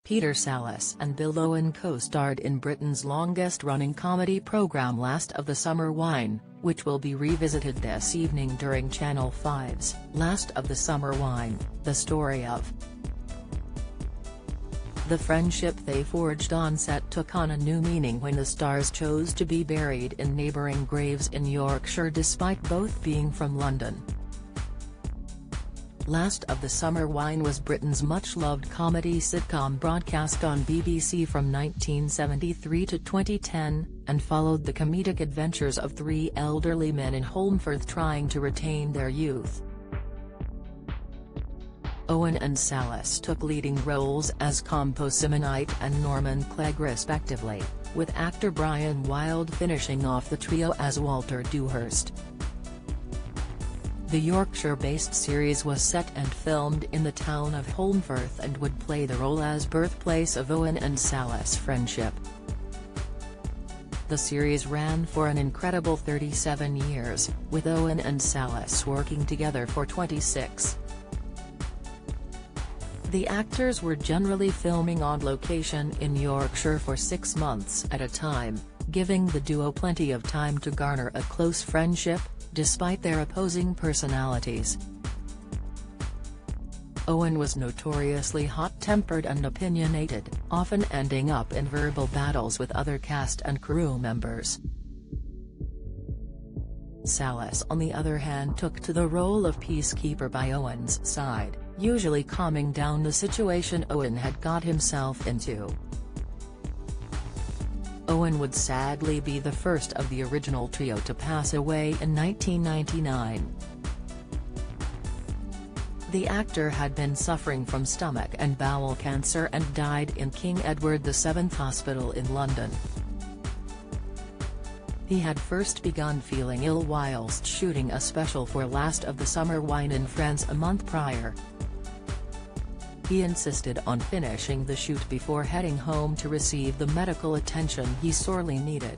Peter Sallis and Bill Owen co-starred in Britain's longest-running comedy programme Last of the Summer Wine, which will be revisited this evening during Channel 5's Last of the Summer Wine, the story of the friendship they forged on set took on a new meaning when the stars chose to be buried in neighbouring graves in Yorkshire despite both being from London. Last of the Summer Wine was Britain's much-loved comedy sitcom broadcast on BBC from 1973 to 2010, and followed the comedic adventures of three elderly men in Holmfirth trying to retain their youth. Owen and Sallis took leading roles as Compo Simonite and Norman Clegg respectively, with actor Brian Wilde finishing off the trio as Walter Dewhurst. The Yorkshire-based series was set and filmed in the town of Holmfirth and would play the role as birthplace of Owen and Sallis' friendship. The series ran for an incredible 37 years, with Owen and Sallis working together for 26. The actors were generally filming on location in Yorkshire for 6 months at a time, giving the duo plenty of time to garner a close friendship, despite their opposing personalities. Owen was notoriously hot-tempered and opinionated, often ending up in verbal battles with other cast and crew members. Sallis on the other hand took to the role of peacekeeper by Owen's side, usually calming down the situation Owen had got himself into. Owen would sadly be the first of the original trio to pass away in 1999. The actor had been suffering from stomach and bowel cancer and died in King Edward VII Hospital in London. He had first begun feeling ill whilst shooting a special for Last of the Summer Wine in France a month prior. He insisted on finishing the shoot before heading home to receive the medical attention he sorely needed.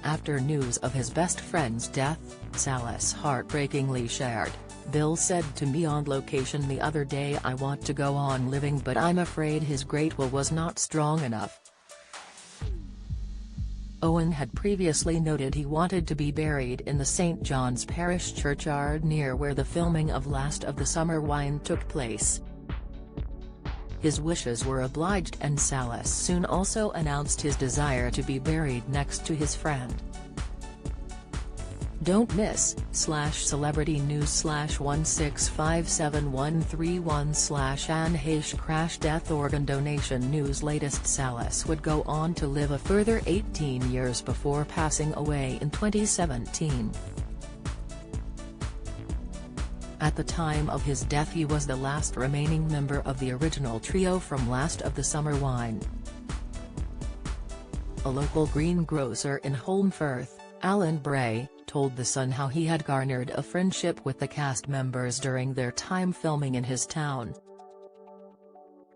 After news of his best friend's death, Sallis heartbreakingly shared, "Bill said to me on location the other day, I want to go on living but I'm afraid his great will was not strong enough." Owen had previously noted he wanted to be buried in the St John's Parish churchyard near where the filming of Last of the Summer Wine took place. His wishes were obliged and Sallis soon also announced his desire to be buried next to his friend. Don't miss /celebritynews/1657131/Anne Heche crash death organ donation news. Latest Sallis would go on to live a further 18 years before passing away in 2017. At the time of his death he was the last remaining member of the original trio from Last of the Summer Wine. A local greengrocer in Holmfirth, Alan Bray, told The Sun how he had garnered a friendship with the cast members during their time filming in his town.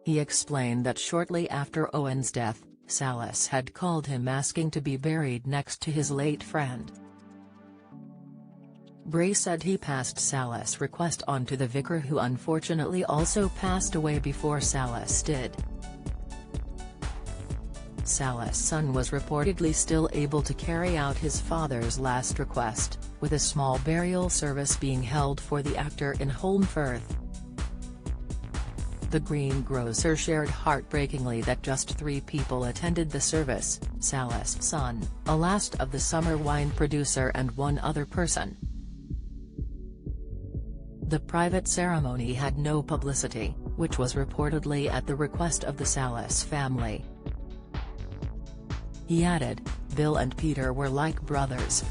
He explained that shortly after Owen's death, Sallis had called him asking to be buried next to his late friend. Bray said he passed Sallis' request on to the vicar, who unfortunately also passed away before Sallis did. Sallis' son was reportedly still able to carry out his father's last request, with a small burial service being held for the actor in Holmfirth. The greengrocer shared heartbreakingly that just 3 people attended the service: Sallis' son, a Last of the Summer Wine producer and one other person. The private ceremony had no publicity, which was reportedly at the request of the Sallis family. He added, "Bill and Peter were like brothers.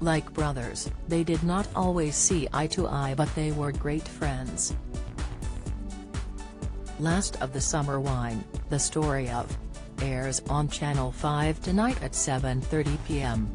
Like brothers, they did not always see eye to eye but they were great friends." Last of the Summer Wine, the story of, airs on Channel 5 tonight at 7:30 p.m.